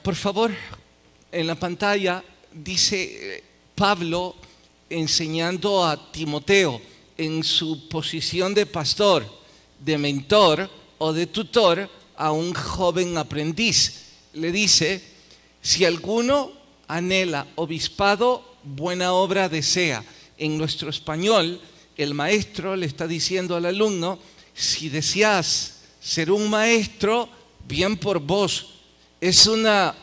Por favor, en la pantalla dice Pablo enseñando a Timoteo en su posición de pastor, de mentor o de tutor a un joven aprendiz. Le dice: si alguno anhela obispado, buena obra desea. En nuestro español, el maestro le está diciendo al alumno: si deseas ser un maestro, bien por vos. Es una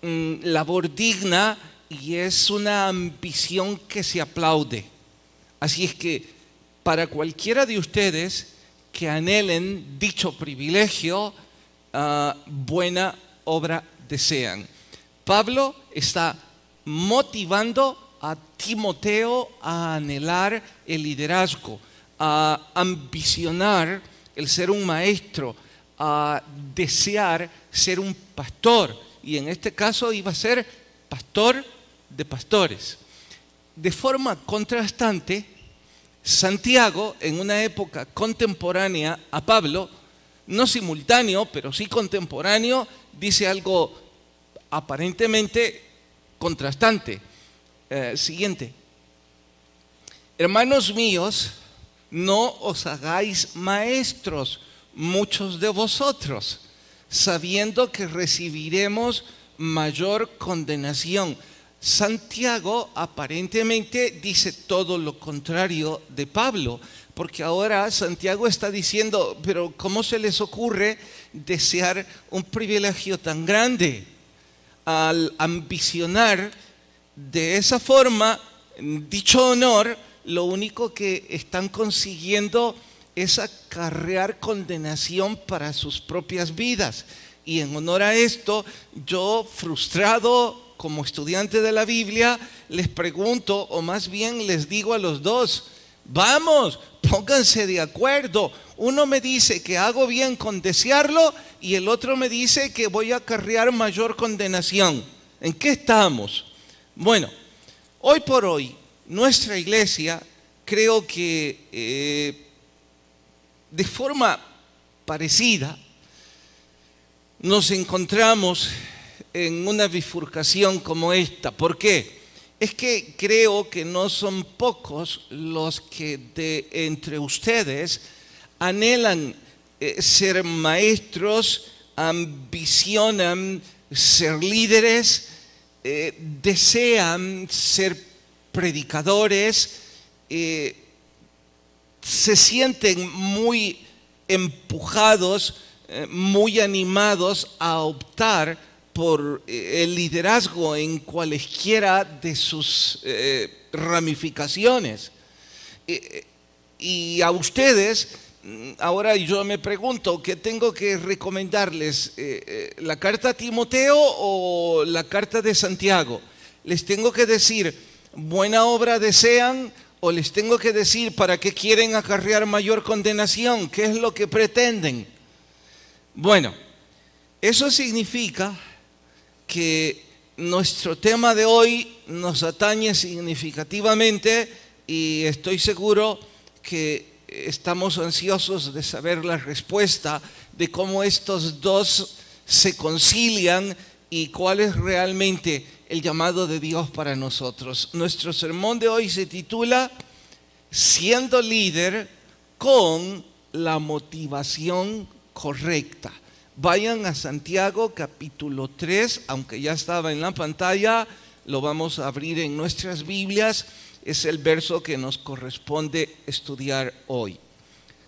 labor digna y es una ambición que se aplaude. Así es que para cualquiera de ustedes que anhelen dicho privilegio, buena obra desean. Pablo está motivando a Timoteo a anhelar el liderazgo, a ambicionar el ser un maestro, a desear ser un pastor, y en este caso iba a ser pastor de pastores. De forma contrastante, Santiago, en una época contemporánea a Pablo, no simultáneo, pero sí contemporáneo, dice algo aparentemente contrastante. Siguiente: hermanos míos, no os hagáis maestros muchos de vosotros, sabiendo que recibiremos mayor condenación. Santiago aparentemente dice todo lo contrario de Pablo, porque ahora Santiago está diciendo: pero ¿cómo se les ocurre desear un privilegio tan grande? Al ambicionar de esa forma dicho honor, lo único que están consiguiendo es acarrear condenación para sus propias vidas. Y en honor a esto, yo, frustrado como estudiante de la Biblia, les pregunto, o más bien les digo a los dos: vamos, pónganse de acuerdo. Uno me dice que hago bien con desearlo y el otro me dice que voy a acarrear mayor condenación. ¿En qué estamos? Bueno, hoy por hoy, nuestra iglesia, creo que de forma parecida, nos encontramos en una bifurcación como esta. ¿Por qué? Es que creo que no son pocos los que entre ustedes anhelan ser maestros, ambicionan ser líderes, desean ser predicadores, se sienten muy empujados, muy animados a optar por el liderazgo en cualesquiera de sus ramificaciones. Y a ustedes, ahora yo me pregunto, ¿qué tengo que recomendarles? ¿La carta a Timoteo o la carta de Santiago? ¿Les tengo que decir buena obra desean o les tengo que decir para qué quieren acarrear mayor condenación? ¿Qué es lo que pretenden? Bueno, eso significa que nuestro tema de hoy nos atañe significativamente y estoy seguro que estamos ansiosos de saber la respuesta de cómo estos dos se concilian y cuál es realmente el llamado de Dios para nosotros. Nuestro sermón de hoy se titula Siendo líder con la motivación correcta. Vayan a Santiago capítulo 3, aunque ya estaba en la pantalla, lo vamos a abrir en nuestras Biblias. Es el verso que nos corresponde estudiar hoy.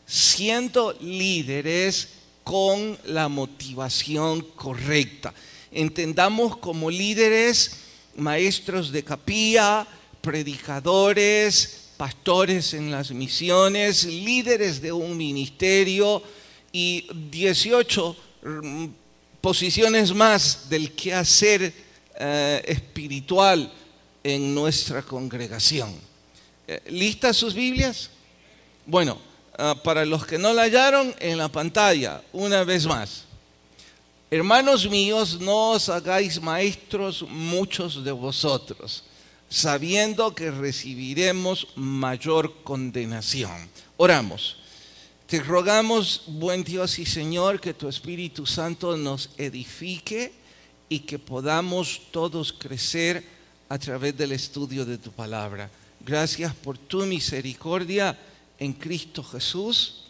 Siendo líderes con la motivación correcta. Entendamos como líderes, maestros de capilla, predicadores, pastores en las misiones, líderes de un ministerio y 18 posiciones más del quehacer espiritual en nuestra congregación. ¿Listas sus Biblias? Bueno, para los que no la hallaron, en la pantalla, una vez más. Hermanos míos, no os hagáis maestros muchos de vosotros, sabiendo que recibiremos mayor condenación. Oramos. Te rogamos, buen Dios y Señor, que tu Espíritu Santo nos edifique y que podamos todos crecer a través del estudio de tu palabra. Gracias por tu misericordia en Cristo Jesús.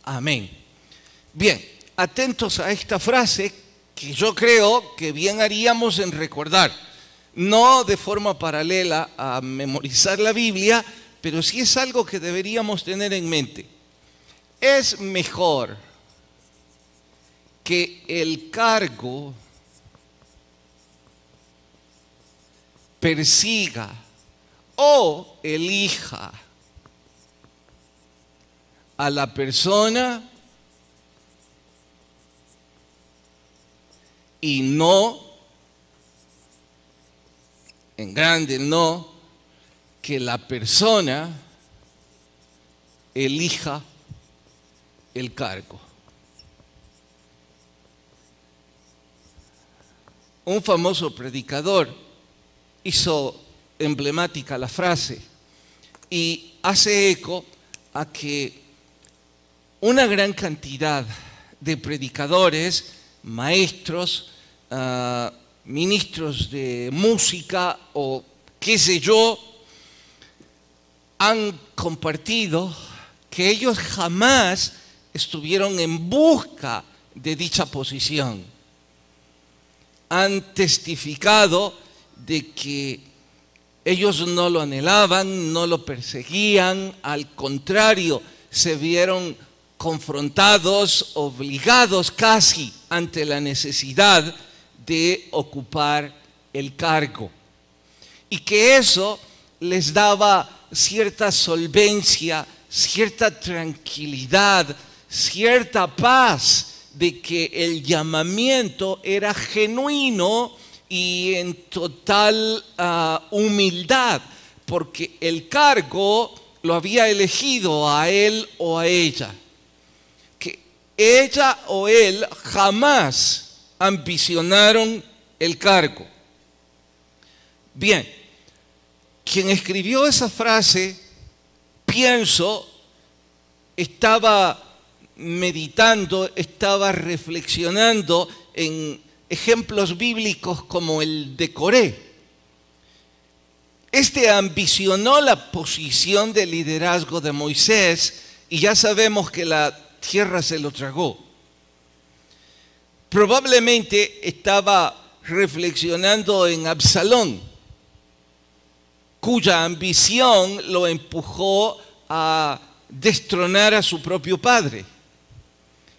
Amén. Bien, atentos a esta frase que yo creo que bien haríamos en recordar, no de forma paralela a memorizar la Biblia, pero sí es algo que deberíamos tener en mente. Es mejor que el cargo persiga o elija a la persona y no, en grande no, que la persona elija el cargo. Un famoso predicador hizo emblemática la frase y hace eco a que una gran cantidad de predicadores, maestros, ministros de música o qué sé yo, han compartido que ellos jamás estuvieron en busca de dicha posición. Han testificado de que ellos no lo anhelaban, no lo perseguían, al contrario, se vieron confrontados, obligados casi ante la necesidad de ocupar el cargo. Y que eso les daba cierta solvencia, cierta tranquilidad, cierta paz de que el llamamiento era genuino y en total humildad, porque el cargo lo había elegido a él o a ella. Que ella o él jamás ambicionaron el cargo. Bien, quien escribió esa frase, pienso, estaba meditando, estaba reflexionando en ejemplos bíblicos como el de Coré. Este ambicionó la posición de liderazgo de Moisés y ya sabemos que la tierra se lo tragó. Probablemente estaba reflexionando en Absalón, cuya ambición lo empujó a destronar a su propio padre.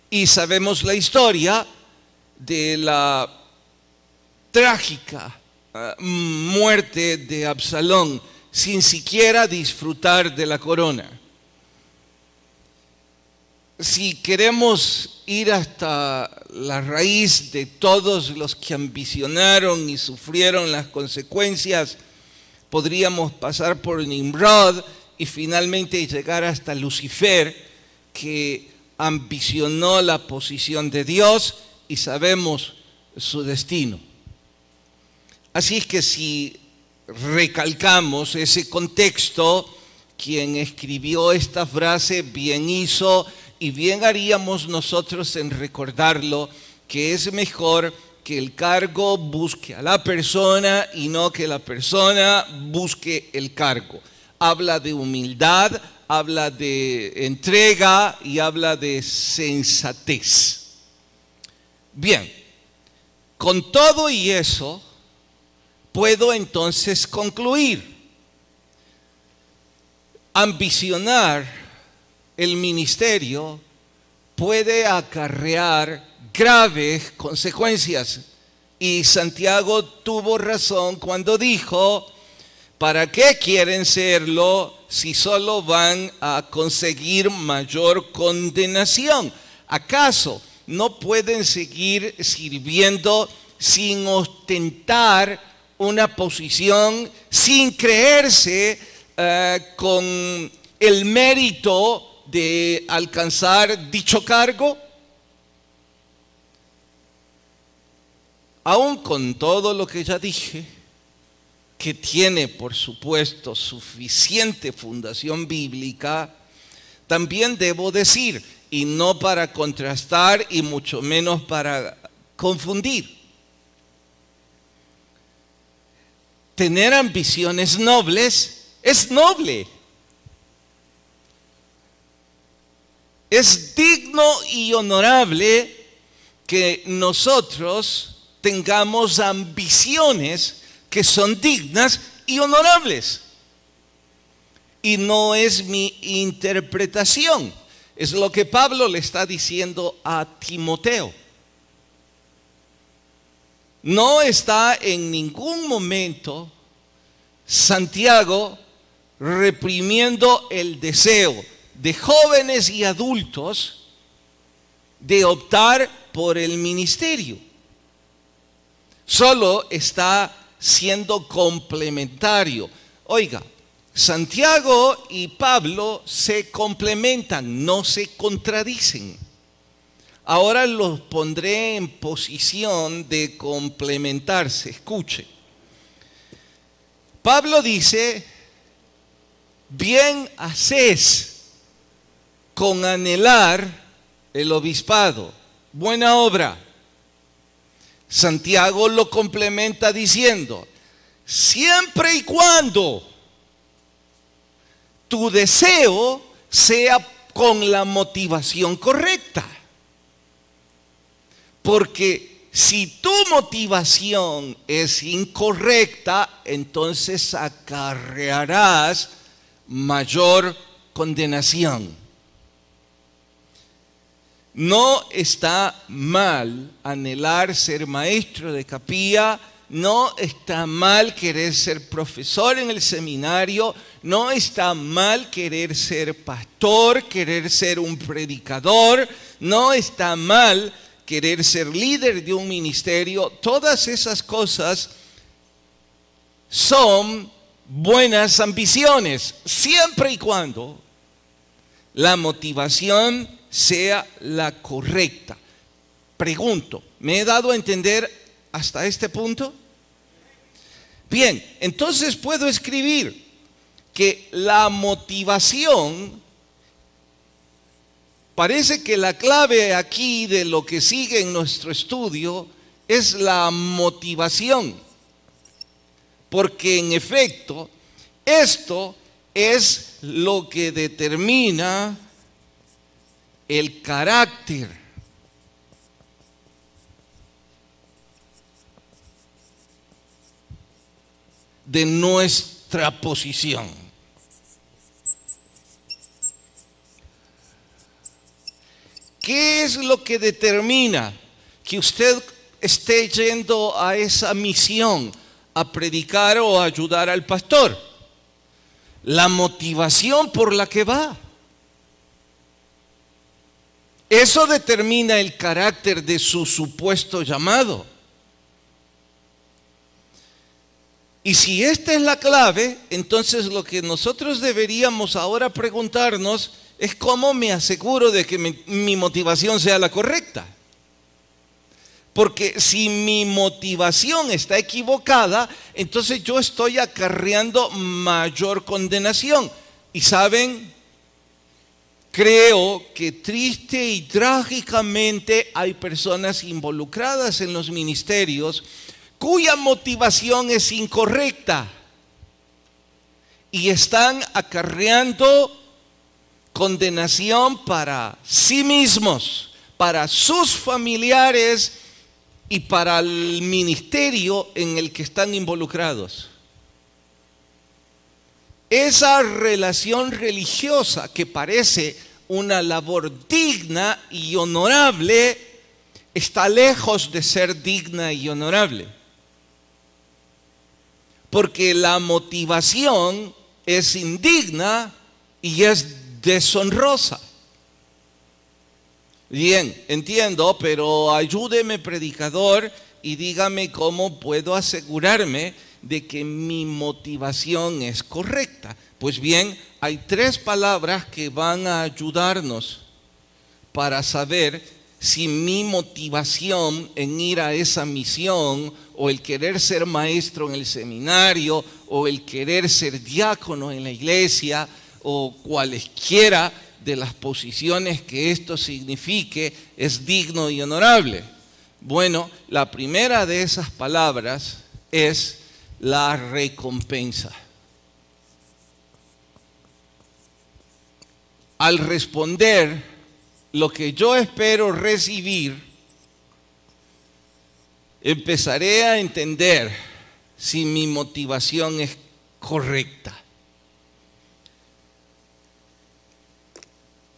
Y sabemos la historia de la trágica muerte de Absalón sin siquiera disfrutar de la corona. Si queremos ir hasta la raíz de todos los que ambicionaron y sufrieron las consecuencias, podríamos pasar por Nimrod y finalmente llegar hasta Lucifer, que ambicionó la posición de Dios y sabemos su destino. Así es que si recalcamos ese contexto, quien escribió esta frase bien hizo y bien haríamos nosotros en recordarlo, que es mejor que el cargo busque a la persona y no que la persona busque el cargo. Habla de humildad, habla de entrega y habla de sensatez. Bien, con todo y eso, puedo entonces concluir. Ambicionar el ministerio puede acarrear graves consecuencias. Y Santiago tuvo razón cuando dijo: ¿para qué quieren serlo si solo van a conseguir mayor condenación? ¿Acaso no pueden seguir sirviendo sin ostentar una posición, sin creerse con el mérito de alcanzar dicho cargo? Aún con todo lo que ya dije, que tiene por supuesto suficiente fundación bíblica, también debo decir, y no para contrastar y mucho menos para confundir, tener ambiciones nobles es noble. Es digno y honorable que nosotros tengamos ambiciones que son dignas y honorables. Y no es mi interpretación, es lo que Pablo le está diciendo a Timoteo. No está en ningún momento Santiago reprimiendo el deseo de jóvenes y adultos de optar por el ministerio. Solo está siendo complementario. Oiga, Santiago y Pablo se complementan, no se contradicen. Ahora los pondré en posición de complementarse. Escuche. Pablo dice: bien haces con anhelar el obispado, buena obra. Santiago lo complementa diciendo: siempre y cuando tu deseo sea con la motivación correcta. Porque si tu motivación es incorrecta, entonces acarrearás mayor condenación. No está mal anhelar ser maestro de capilla, no está mal querer ser profesor en el seminario, no está mal querer ser pastor, querer ser un predicador, no está mal querer ser líder de un ministerio. Todas esas cosas son buenas ambiciones, siempre y cuando la motivación sea la correcta. Pregunto, ¿me he dado a entender hasta este punto? Bien, entonces puedo escribir que la motivación, parece que la clave aquí de lo que sigue en nuestro estudio es la motivación. Porque en efecto, esto es lo que determina el carácter de nuestra posición. ¿Qué es lo que determina que usted esté yendo a esa misión, a predicar o a ayudar al pastor? La motivación por la que va. Eso determina el carácter de su supuesto llamado. Y si esta es la clave, entonces lo que nosotros deberíamos ahora preguntarnos es cómo me aseguro de que mi motivación sea la correcta. Porque si mi motivación está equivocada, entonces yo estoy acarreando mayor condenación. Y saben, creo que triste y trágicamente hay personas involucradas en los ministerios cuya motivación es incorrecta y están acarreando condenación para sí mismos, para sus familiares y para el ministerio en el que están involucrados. Esa relación religiosa que parece una labor digna y honorable está lejos de ser digna y honorable. Porque la motivación es indigna y es deshonrosa. Bien, entiendo, pero ayúdeme, predicador, y dígame cómo puedo asegurarme de que mi motivación es correcta. Pues bien, hay 3 palabras que van a ayudarnos para saber si mi motivación en ir a esa misión, o el querer ser maestro en el seminario, o el querer ser diácono en la iglesia, o cualesquiera de las posiciones que esto signifique, es digno y honorable. Bueno, la primera de esas palabras es la recompensa. Al responder lo que yo espero recibir, empezaré a entender si mi motivación es correcta.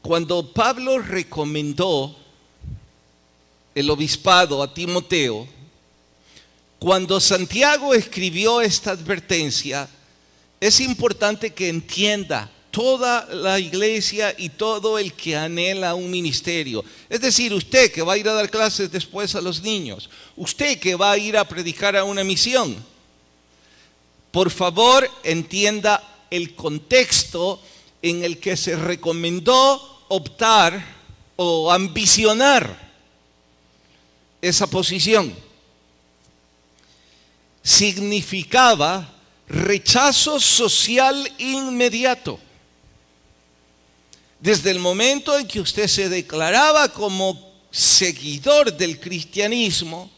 Cuando Pablo recomendó el obispado a Timoteo, cuando Santiago escribió esta advertencia, es importante que entienda toda la iglesia y todo el que anhela un ministerio. Es decir, usted que va a ir a dar clases después a los niños, usted que va a ir a predicar a una misión, por favor entienda el contexto en el que se recomendó optar o ambicionar esa posición. Significaba rechazo social inmediato. Desde el momento en que usted se declaraba como seguidor del cristianismo,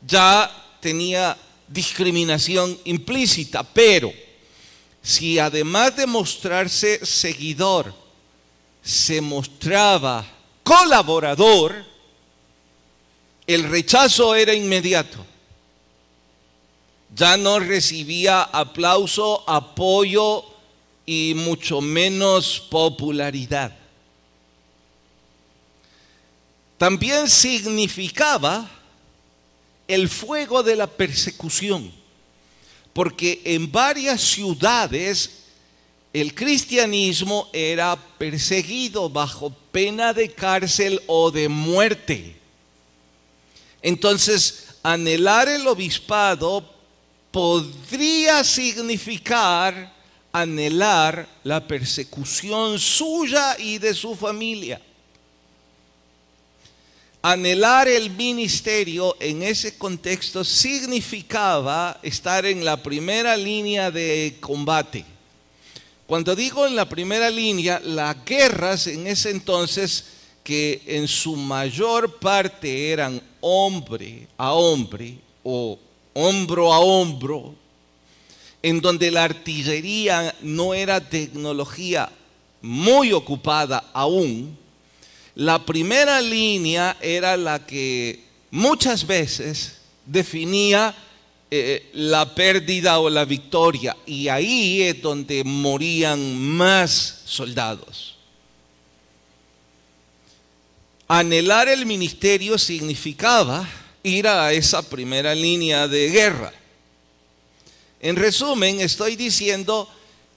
ya tenía discriminación implícita. Pero si además de mostrarse seguidor, se mostraba colaborador, el rechazo era inmediato. Ya no recibía aplauso, apoyo y mucho menos popularidad. También significaba el fuego de la persecución, porque en varias ciudades el cristianismo era perseguido bajo pena de cárcel o de muerte. Entonces, anhelar el obispado podría significar anhelar la persecución suya y de su familia. Anhelar el ministerio en ese contexto significaba estar en la primera línea de combate. Cuando digo en la primera línea, las guerras en ese entonces, que en su mayor parte eran hombre a hombre o hombro a hombro, en donde la artillería no era tecnología muy ocupada aún, la primera línea era la que muchas veces definía la pérdida o la victoria, y ahí es donde morían más soldados. Anhelar el ministerio significaba ir a esa primera línea de guerra. En resumen, estoy diciendo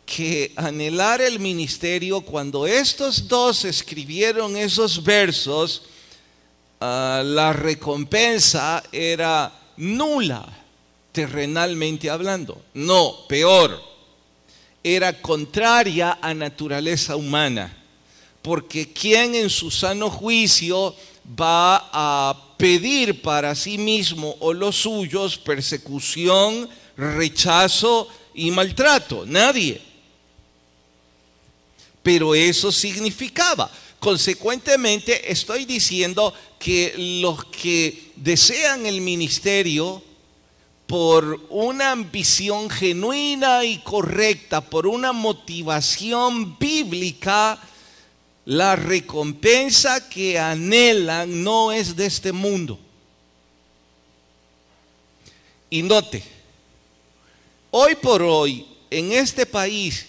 que anhelar el ministerio, cuando estos dos escribieron esos versos, la recompensa era nula, terrenalmente hablando. No, peor, era contraria a naturaleza humana. Porque ¿quién en su sano juicio va a pedir para sí mismo o los suyos persecución, rechazo y maltrato? Nadie. Pero eso significaba. Consecuentemente, estoy diciendo que los que desean el ministerio por una ambición genuina y correcta, por una motivación bíblica, la recompensa que anhelan no es de este mundo. Y note, hoy por hoy, en este país,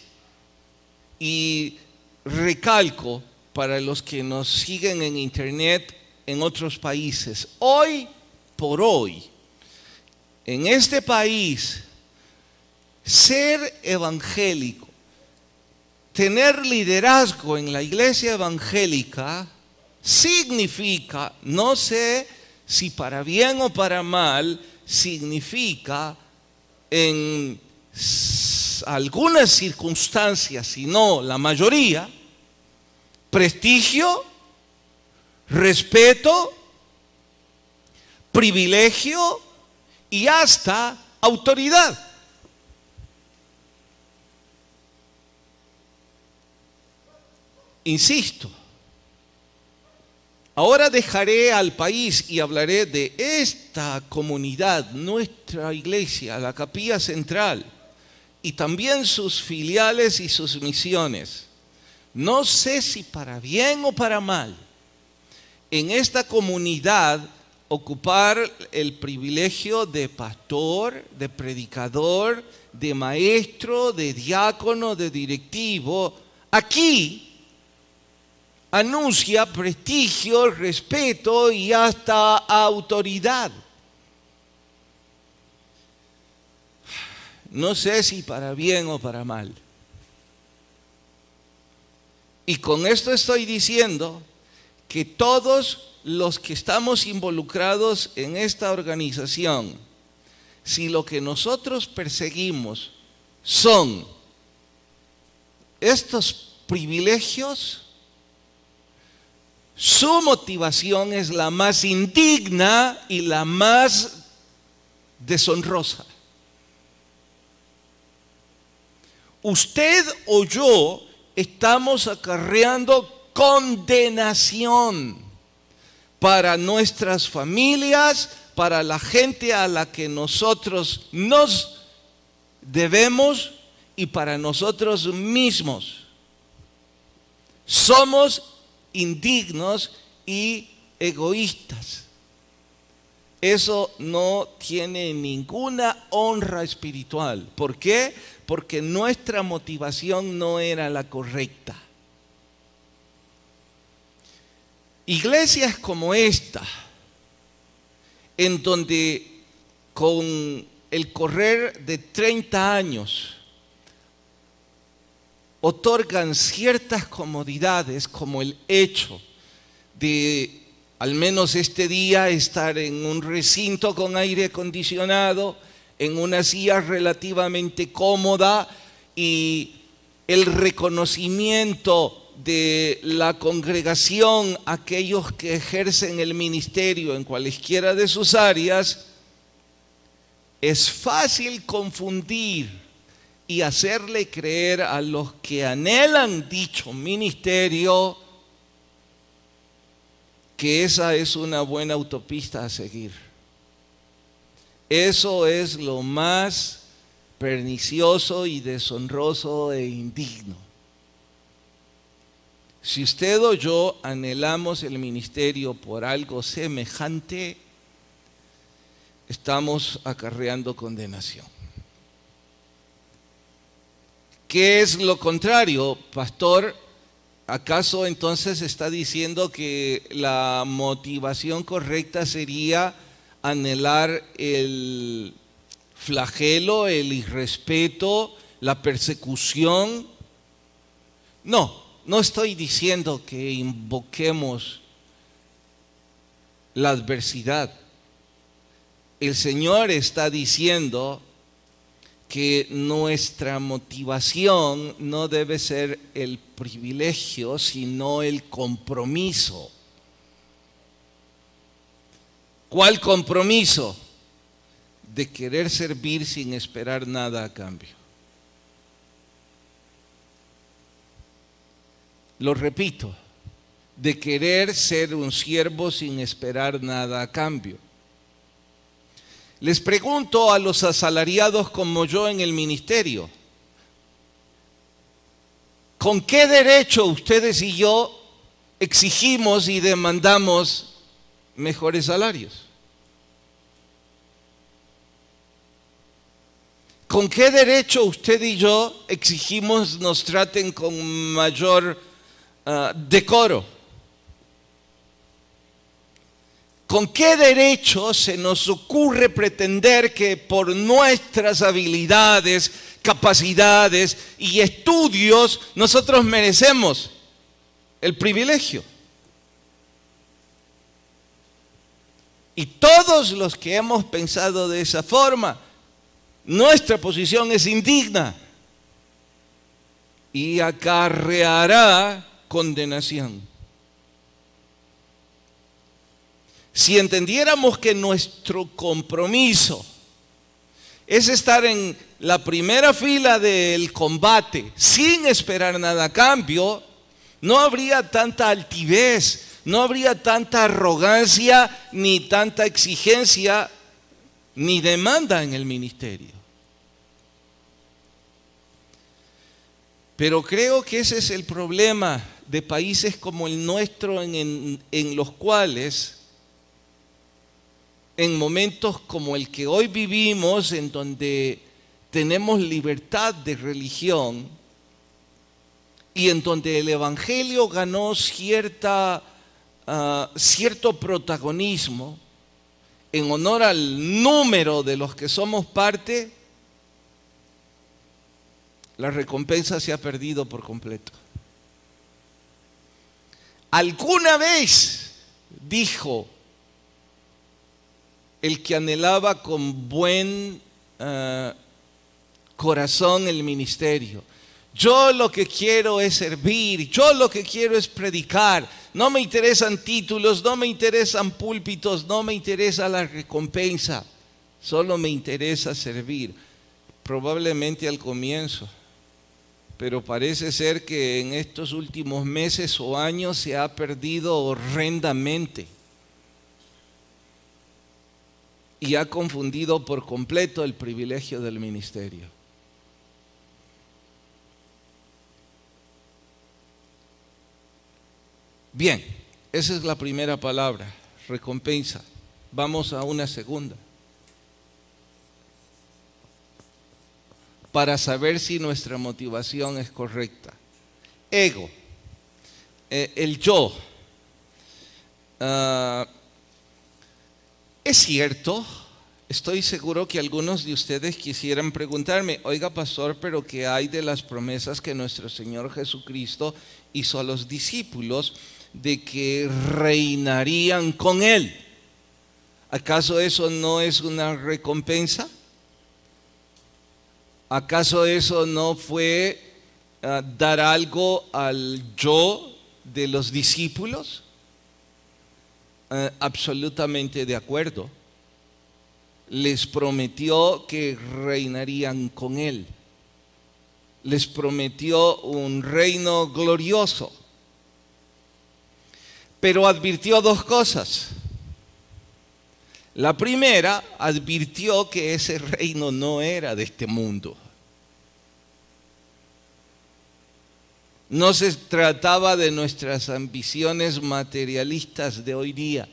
y recalco para los que nos siguen en internet en otros países, hoy por hoy, en este país, ser evangélico, tener liderazgo en la iglesia evangélica significa, no sé si para bien o para mal, significa en algunas circunstancias, si no la mayoría, prestigio, respeto, privilegio y hasta autoridad. Insisto, Ahora dejaré al país y hablaré de esta comunidad, nuestra iglesia, la Capilla Central, y también sus filiales y sus misiones. No sé si para bien o para mal, en esta comunidad ocupar el privilegio de pastor, de predicador, de maestro, de diácono, de directivo. Aquí anuncia prestigio, respeto y hasta autoridad. No sé si para bien o para mal. Y con esto estoy diciendo que todos los que estamos involucrados en esta organización, si lo que nosotros perseguimos son estos privilegios, su motivación es la más indigna y la más deshonrosa. Usted o yo estamos acarreando condenación para nuestras familias, para la gente a la que nosotros nos debemos y para nosotros mismos. Somos indignos y egoístas. Eso no tiene ninguna honra espiritual. ¿Por qué? Porque nuestra motivación no era la correcta. Iglesias como esta, en donde con el correr de 30 años otorgan ciertas comodidades, como el hecho de, al menos este día, estar en un recinto con aire acondicionado, en una silla relativamente cómoda, y el reconocimiento de la congregación, aquellos que ejercen el ministerio en cualesquiera de sus áreas. Es fácil confundir y hacerle creer a los que anhelan dicho ministerio que esa es una buena autopista a seguir. Eso es lo más pernicioso y deshonroso e indigno. Si usted o yo anhelamos el ministerio por algo semejante, estamos acarreando condenación. ¿Qué es lo contrario, pastor? ¿Acaso entonces está diciendo que la motivación correcta sería anhelar el flagelo, el irrespeto, la persecución? No estoy diciendo que invoquemos la adversidad. El Señor está diciendo que nuestra motivación no debe ser el privilegio, sino el compromiso. ¿Cuál compromiso? De querer servir sin esperar nada a cambio. Lo repito, de querer ser un siervo sin esperar nada a cambio. Les pregunto a los asalariados como yo en el ministerio, ¿con qué derecho ustedes y yo exigimos y demandamos mejores salarios? ¿Con qué derecho usted y yo exigimos nos traten con mayor decoro? ¿Con qué derecho se nos ocurre pretender que por nuestras habilidades, capacidades y estudios nosotros merecemos el privilegio? Y todos los que hemos pensado de esa forma, nuestra posición es indigna y acarreará condenación. Si entendiéramos que nuestro compromiso es estar en la primera fila del combate sin esperar nada a cambio, no habría tanta altivez, no habría tanta arrogancia, ni tanta exigencia, ni demanda en el ministerio. Pero creo que ese es el problema de países como el nuestro, en los cuales, en momentos como el que hoy vivimos, en donde tenemos libertad de religión y en donde el Evangelio ganó cierto protagonismo en honor al número de los que somos parte, la recompensa se ha perdido por completo. Alguna vez dijo el que anhelaba con buen corazón el ministerio: yo lo que quiero es servir, yo lo que quiero es predicar, no me interesan títulos, no me interesan púlpitos, no me interesa la recompensa, solo me interesa servir. Probablemente al comienzo, pero parece ser que en estos últimos meses o años se ha perdido horrendamente y ha confundido por completo el privilegio del ministerio. Bien, esa es la primera palabra, recompensa. Vamos a una segunda, para saber si nuestra motivación es correcta. Ego, el yo. Es cierto, estoy seguro que algunos de ustedes quisieran preguntarme: oiga, pastor, pero ¿qué hay de las promesas que nuestro Señor Jesucristo hizo a los discípulos de que reinarían con Él? ¿Acaso eso no es una recompensa? ¿Acaso eso no fue dar algo al yo de los discípulos? Absolutamente de acuerdo. Les prometió que reinarían con Él. Les prometió un reino glorioso. Pero advirtió dos cosas. La primera, advirtió que ese reino no era de este mundo. No se trataba de nuestras ambiciones materialistas de hoy día.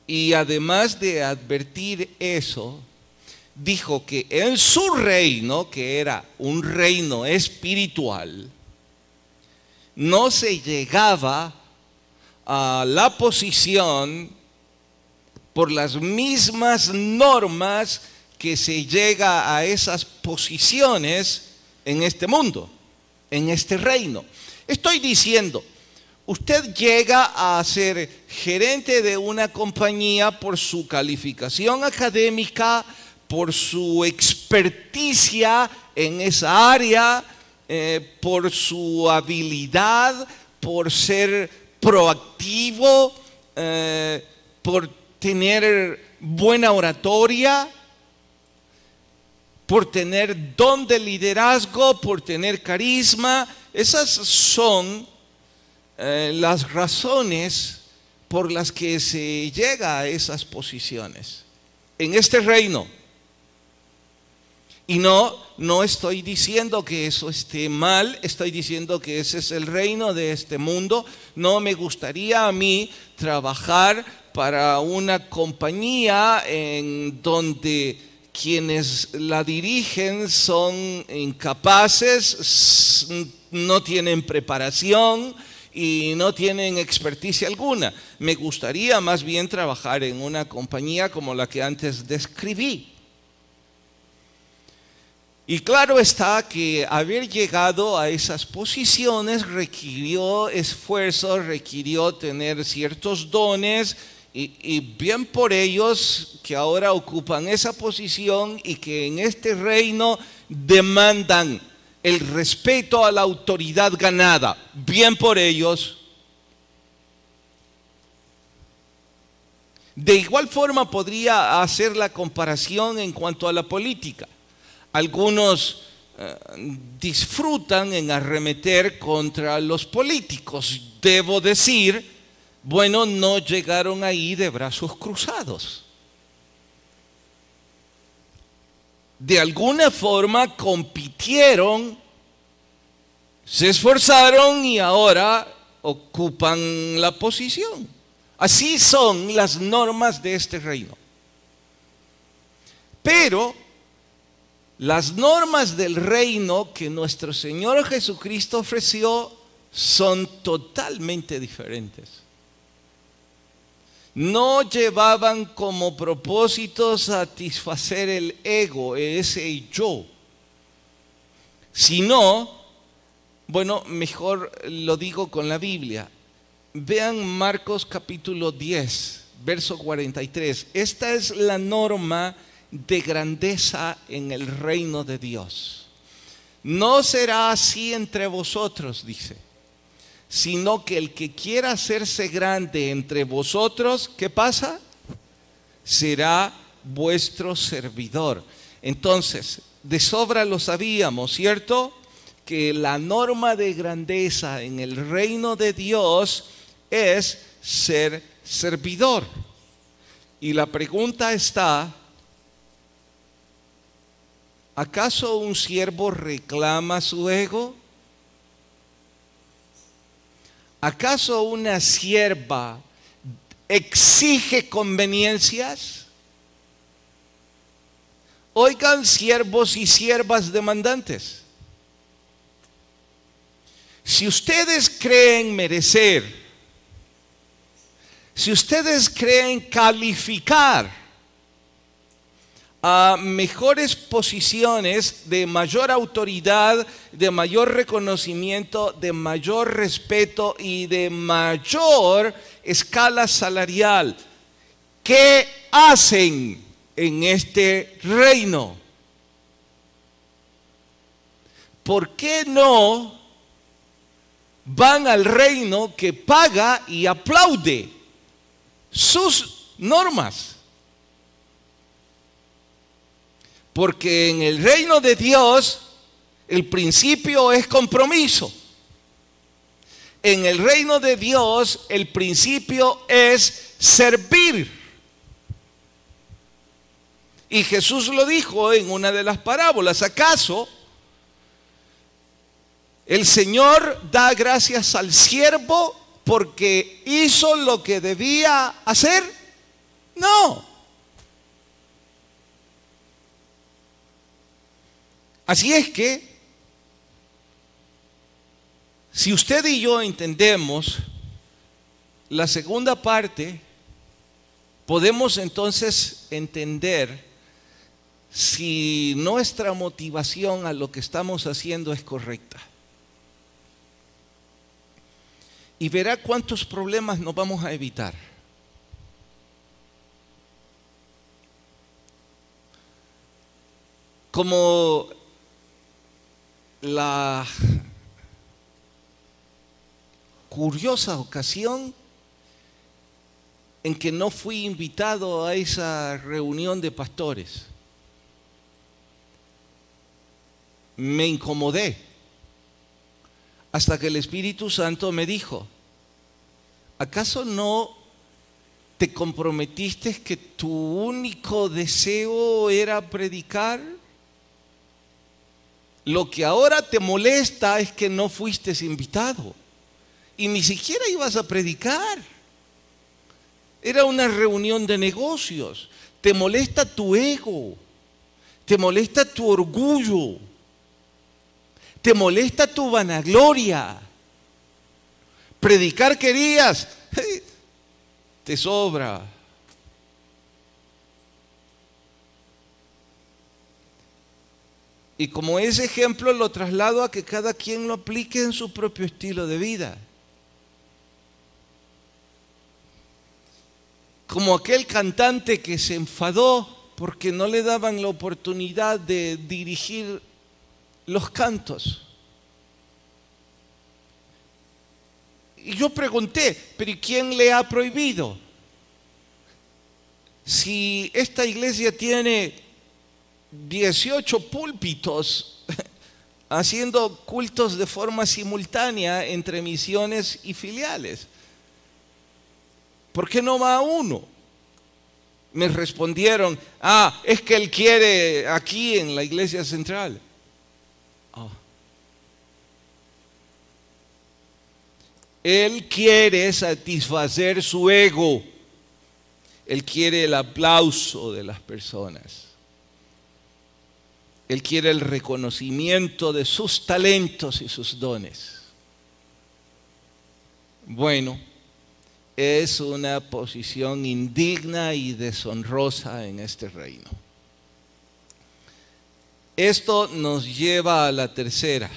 Y además de advertir eso, dijo que en su reino, que era un reino espiritual, no se llegaba a la posición por las mismas normas que se llega a esas posiciones en este mundo, en este reino. Estoy diciendo, usted llega a ser gerente de una compañía por su calificación académica, por su experticia en esa área, por su habilidad, por ser proactivo, por tener buena oratoria, por tener don de liderazgo, por tener carisma. Esas son las razones por las que se llega a esas posiciones en este reino. Y no estoy diciendo que eso esté mal, estoy diciendo que ese es el reino de este mundo. No me gustaría a mí trabajar para una compañía en donde quienes la dirigen son incapaces, no tienen preparación y no tienen experticia alguna. Me gustaría más bien trabajar en una compañía como la que antes describí. Y claro está que haber llegado a esas posiciones requirió esfuerzo, requirió tener ciertos dones, y bien por ellos que ahora ocupan esa posición y que en este reino demandan el respeto a la autoridad ganada. Bien por ellos. De igual forma podría hacer la comparación en cuanto a la política. Algunos disfrutan en arremeter contra los políticos. Debo decir, bueno, no llegaron ahí de brazos cruzados. De alguna forma compitieron, se esforzaron y ahora ocupan la posición. Así son las normas de este reino. Pero las normas del reino que nuestro Señor Jesucristo ofreció son totalmente diferentes. No llevaban como propósito satisfacer el ego, ese yo, sino, bueno, mejor lo digo con la Biblia. Vean Marcos capítulo 10, verso 43. Esta es la norma de grandeza en el reino de Dios. No será así entre vosotros, dice, sino que el que quiera hacerse grande entre vosotros, ¿qué pasa? Será vuestro servidor. Entonces, de sobra lo sabíamos, ¿cierto? Que la norma de grandeza en el reino de Dios es ser servidor. Y la pregunta está: ¿acaso un siervo reclama su ego? ¿Acaso una sierva exige conveniencias? Oigan, siervos y siervas demandantes, si ustedes creen merecer, si ustedes creen calificar a mejores posiciones de mayor autoridad, de mayor reconocimiento, de mayor respeto y de mayor escala salarial, ¿qué hacen en este reino? ¿Por qué no van al reino que paga y aplaude sus normas? Porque en el reino de Dios el principio es compromiso. En el reino de Dios el principio es servir. Y Jesús lo dijo en una de las parábolas. ¿Acaso el Señor da gracias al siervo porque hizo lo que debía hacer? No. Así es que, si usted y yo entendemos la segunda parte, podemos entonces entender si nuestra motivación a lo que estamos haciendo es correcta. Y verá cuántos problemas nos vamos a evitar. Como la curiosa ocasión en que no fui invitado a esa reunión de pastores. Me incomodé hasta que el Espíritu Santo me dijo: ¿acaso no te comprometiste que tu único deseo era predicar? Lo que ahora te molesta es que no fuiste invitado y ni siquiera ibas a predicar. Era una reunión de negocios. Te molesta tu ego, te molesta tu orgullo, te molesta tu vanagloria. Predicar querías, te sobra. Y como ese ejemplo lo traslado a que cada quien lo aplique en su propio estilo de vida. Como aquel cantante que se enfadó porque no le daban la oportunidad de dirigir los cantos. Y yo pregunté, ¿pero quién le ha prohibido? Si esta iglesia tiene 18 púlpitos, haciendo cultos de forma simultánea entre misiones y filiales. ¿Por qué no va a uno? Me respondieron, es que él quiere aquí en la iglesia central. Él quiere satisfacer su ego. Él quiere el aplauso de las personas. Él quiere el reconocimiento de sus talentos y sus dones. Bueno, es una posición indigna y deshonrosa en este reino. Esto nos lleva a la tercera.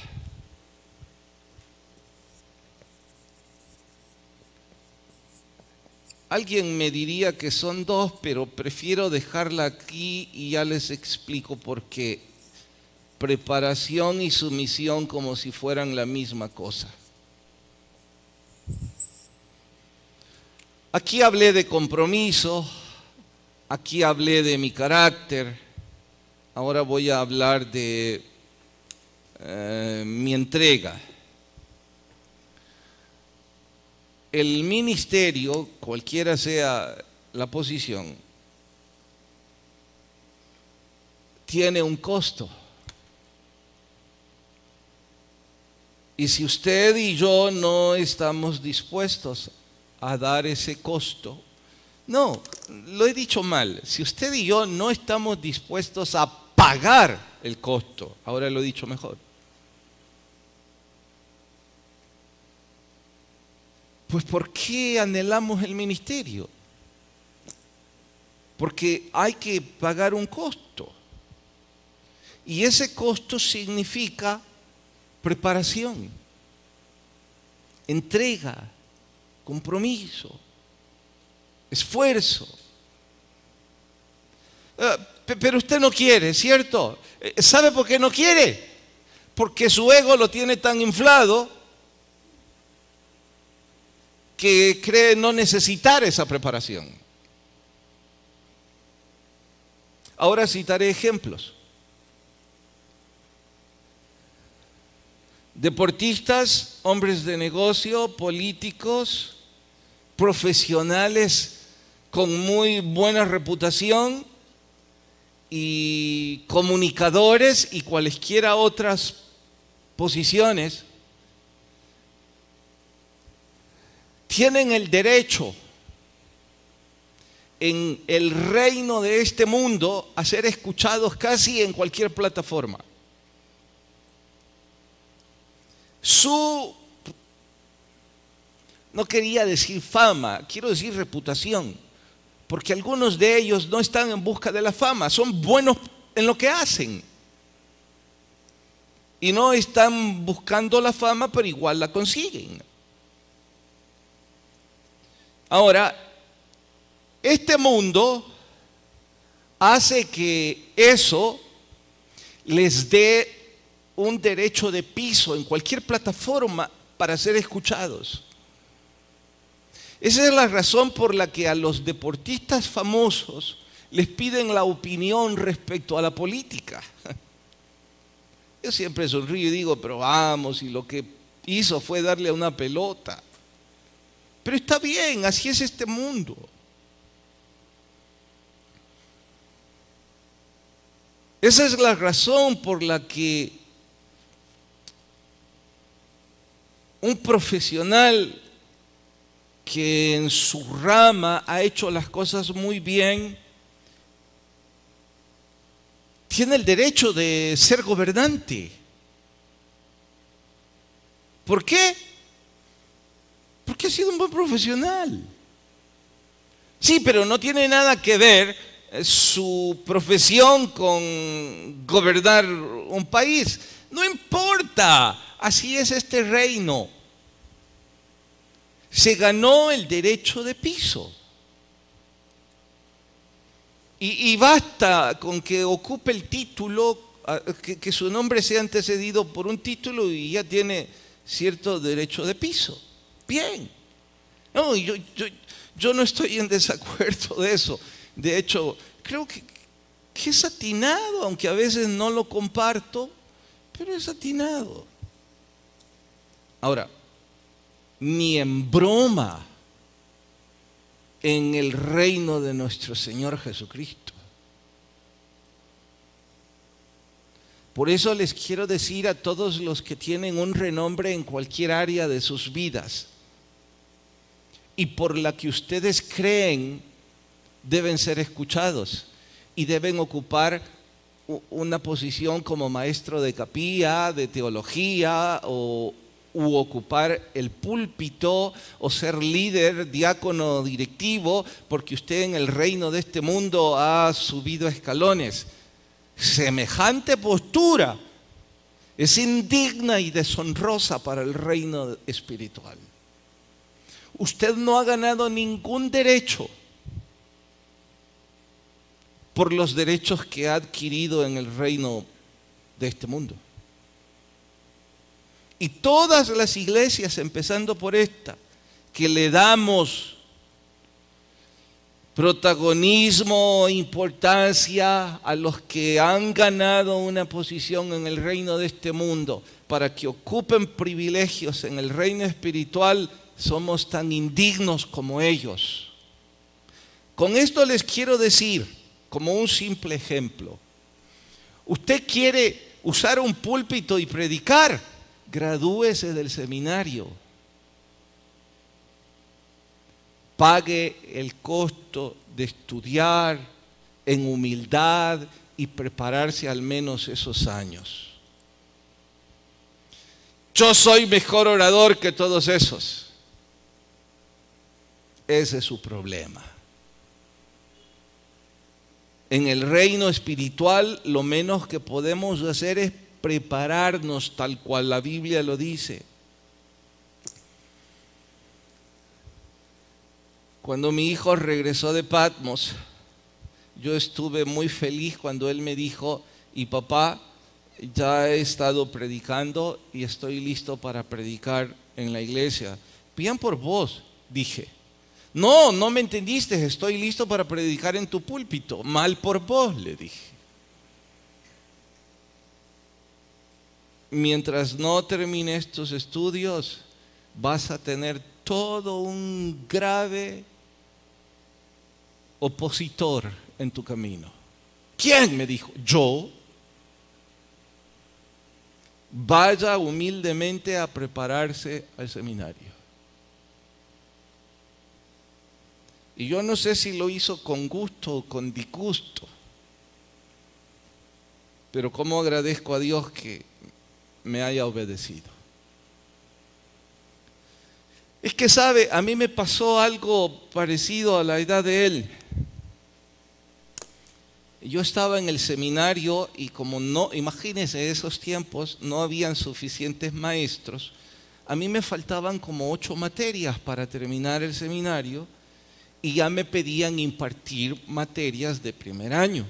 Alguien me diría que son dos, pero prefiero dejarla aquí y ya les explico por qué. Preparación y sumisión como si fueran la misma cosa. Aquí hablé de compromiso, aquí hablé de mi carácter, ahora voy a hablar de mi entrega. El ministerio, cualquiera sea la posición, tiene un costo. Y si usted y yo no estamos dispuestos a dar ese costo, no, lo he dicho mal, si usted y yo no estamos dispuestos a pagar el costo, ahora lo he dicho mejor, pues ¿por qué anhelamos el ministerio? Porque hay que pagar un costo. Y ese costo significa preparación, entrega, compromiso, esfuerzo. Pero usted no quiere, ¿cierto? ¿Sabe por qué no quiere? Porque su ego lo tiene tan inflado que cree no necesitar esa preparación. Ahora citaré ejemplos. Deportistas, hombres de negocio, políticos, profesionales con muy buena reputación y comunicadores y cualesquiera otras posiciones tienen el derecho en el reino de este mundo a ser escuchados casi en cualquier plataforma. No quería decir fama, quiero decir reputación, porque algunos de ellos no están en busca de la fama, son buenos en lo que hacen. Y no están buscando la fama, pero igual la consiguen. Ahora, este mundo hace que eso les dé un derecho de piso en cualquier plataforma para ser escuchados. Esa es la razón por la que a los deportistas famosos les piden la opinión respecto a la política. Yo siempre sonrío y digo, pero vamos, y lo que hizo fue darle a una pelota. Pero está bien, así es este mundo. Esa es la razón por la que un profesional que en su rama ha hecho las cosas muy bien, tiene el derecho de ser gobernante. ¿Por qué? Porque ha sido un buen profesional. Sí, pero no tiene nada que ver su profesión con gobernar un país. No importa, así es este reino. Se ganó el derecho de piso. Y basta con que ocupe el título, que su nombre sea antecedido por un título y ya tiene cierto derecho de piso. Bien. No, yo no estoy en desacuerdo de eso. De hecho, creo que es atinado, aunque a veces no lo comparto, pero es atinado. Ahora, ni en broma en el reino de nuestro Señor Jesucristo. Por eso les quiero decir a todos los que tienen un renombre en cualquier área de sus vidas y por la que ustedes creen deben ser escuchados y deben ocupar una posición como maestro de capilla, de teología u ocupar el púlpito o ser líder, diácono, directivo, porque usted en el reino de este mundo ha subido escalones. Semejante postura es indigna y deshonrosa para el reino espiritual. Usted no ha ganado ningún derecho por los derechos que ha adquirido en el reino de este mundo. Y todas las iglesias, empezando por esta, que le damos protagonismo, importancia a los que han ganado una posición en el reino de este mundo para que ocupen privilegios en el reino espiritual, somos tan indignos como ellos. Con esto les quiero decir, como un simple ejemplo, usted quiere usar un púlpito y predicar, gradúese del seminario. Pague el costo de estudiar en humildad y prepararse al menos esos años. Yo soy mejor orador que todos esos. Ese es su problema. En el reino espiritual, lo menos que podemos hacer es prepararnos tal cual la Biblia lo dice. Cuando mi hijo regresó de Patmos, yo estuve muy feliz cuando él me dijo: y papá, ya he estado predicando y estoy listo para predicar en la iglesia. Bien por vos, dije. No, no me entendiste, estoy listo para predicar en tu púlpito. Mal por vos, le dije. Mientras no termines tus estudios, vas a tener todo un grave opositor en tu camino. ¿Quién? Me dijo. Yo. Vaya humildemente a prepararse al seminario. Y yo no sé si lo hizo con gusto o con disgusto, pero cómo agradezco a Dios que me haya obedecido. Es que sabe, a mí me pasó algo parecido a la edad de él. Yo estaba en el seminario y como no, imagínense, esos tiempos no habían suficientes maestros. A mí me faltaban como 8 materias para terminar el seminario y ya me pedían impartir materias de primer año.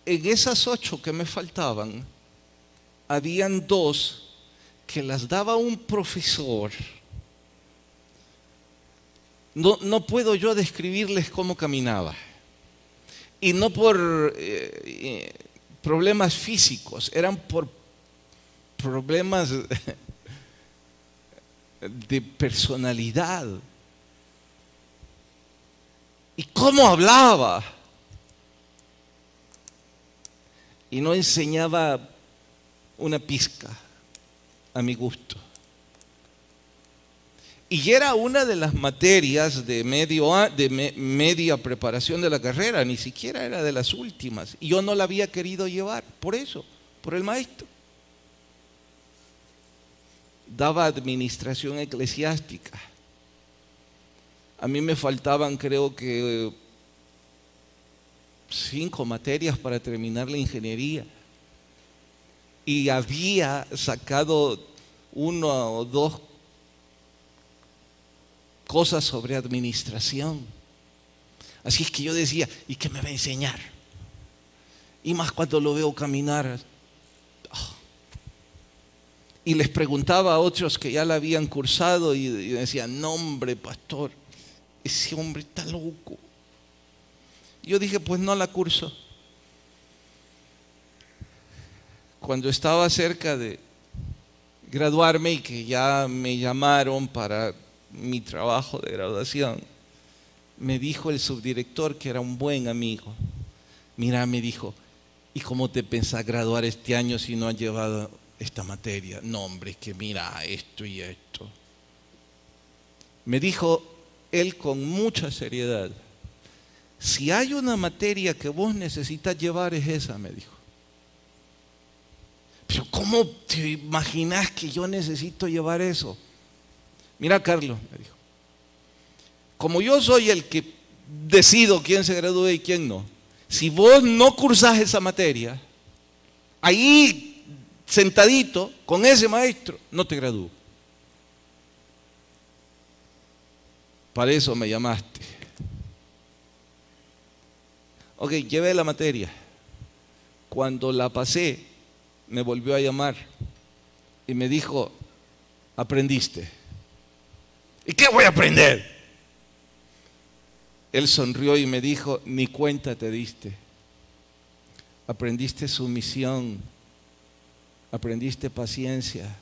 En esas 8 que me faltaban, habían 2 que las daba un profesor. No puedo yo describirles cómo caminaba. Y no por problemas físicos, eran por problemas de personalidad. ¿Y cómo hablaba? Y no enseñaba una pizca a mi gusto. Y era una de las materias de media preparación de la carrera, ni siquiera era de las últimas. Y yo no la había querido llevar, por eso, por el maestro. Daba administración eclesiástica. A mí me faltaban, creo que 5 materias para terminar la ingeniería. Y había sacado 1 o 2 cosas sobre administración. Así es que yo decía, ¿y qué me va a enseñar? Y más cuando lo veo caminar. Y les preguntaba a otros que ya la habían cursado y decían: no, hombre, pastor, ese hombre está loco. Yo dije, pues no la curso. Cuando estaba cerca de graduarme y que ya me llamaron para mi trabajo de graduación, me dijo el subdirector, que era un buen amigo, mira, me dijo, ¿y cómo te pensás graduar este año si no has llevado esta materia? No, hombre, es que mira esto y esto. Me dijo él con mucha seriedad, si hay una materia que vos necesitas llevar es esa, me dijo. Pero ¿cómo te imaginas que yo necesito llevar eso? Mira, Carlos, me dijo, como yo soy el que decido quién se gradúe y quién no, si vos no cursás esa materia, ahí sentadito con ese maestro, no te gradúo. Para eso me llamaste. Ok, llevé la materia. Cuando la pasé, me volvió a llamar y me dijo, aprendiste. ¿Y qué voy a aprender? Él sonrió y me dijo, ni cuenta te diste. Aprendiste sumisión, aprendiste paciencia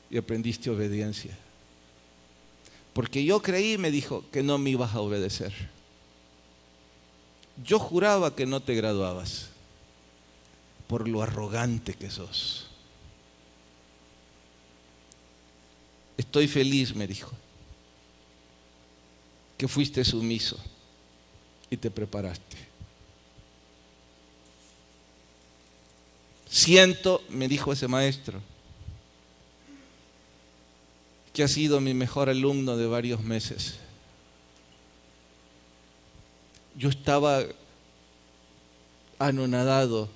y aprendiste obediencia. Porque yo creí, me dijo, que no me ibas a obedecer. Yo juraba que no te graduabas por lo arrogante que sos. Estoy feliz, me dijo, que fuiste sumiso y te preparaste. Siento, me dijo ese maestro, que ha sido mi mejor alumno de varios meses. Yo estaba anonadado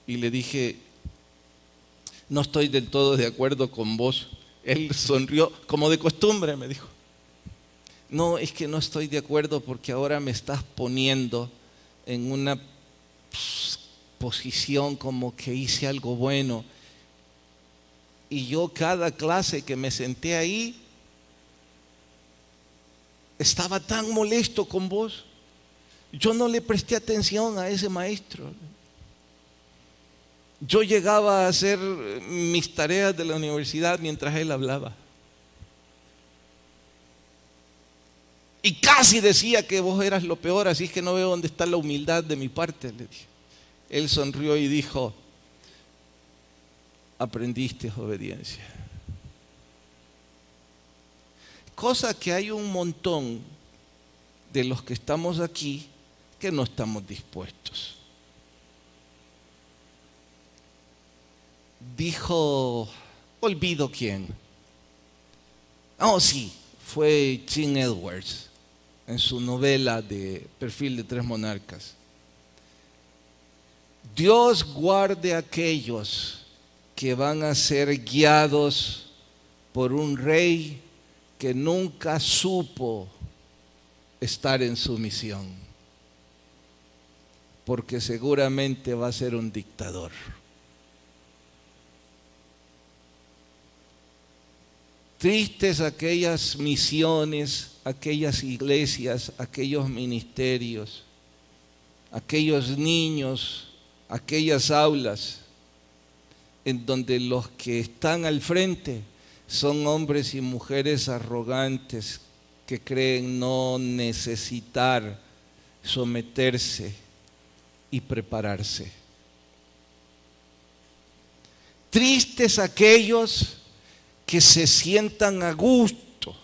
y le dije, no estoy del todo de acuerdo con vos. Él sonrió, como de costumbre, me dijo. No, es que no estoy de acuerdo porque ahora me estás poniendo en una posición como que hice algo bueno. Y yo cada clase que me senté ahí, estaba tan molesto con vos. Yo no le presté atención a ese maestro. Yo llegaba a hacer mis tareas de la universidad mientras él hablaba. Y casi decía que vos eras lo peor, así es que no veo dónde está la humildad de mi parte, le dije. Él sonrió y dijo, aprendiste obediencia. Cosa que hay un montón de los que estamos aquí que no estamos dispuestos. Dijo, olvido quién. Oh, sí, fue Jim Edwards en su novela de Perfil de Tres Monarcas. Dios guarde a aquellos que van a ser guiados por un rey que nunca supo estar en sumisión, porque seguramente va a ser un dictador. Tristes aquellas misiones, aquellas iglesias, aquellos ministerios, aquellos niños, aquellas aulas en donde los que están al frente son hombres y mujeres arrogantes que creen no necesitar someterse y prepararse. Tristes aquellos que se sientan a gusto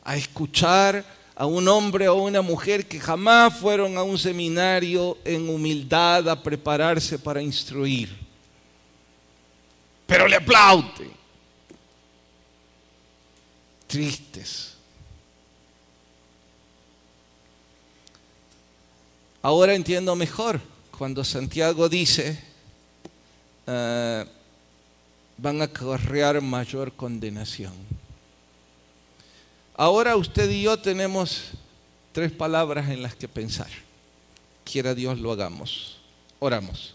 a escuchar a un hombre o una mujer que jamás fueron a un seminario en humildad a prepararse para instruir, pero le aplauden. Tristes. Ahora entiendo mejor cuando Santiago dice van a acarrear mayor condenación. Ahora usted y yo tenemos 3 palabras en las que pensar. Quiera Dios lo hagamos. Oramos.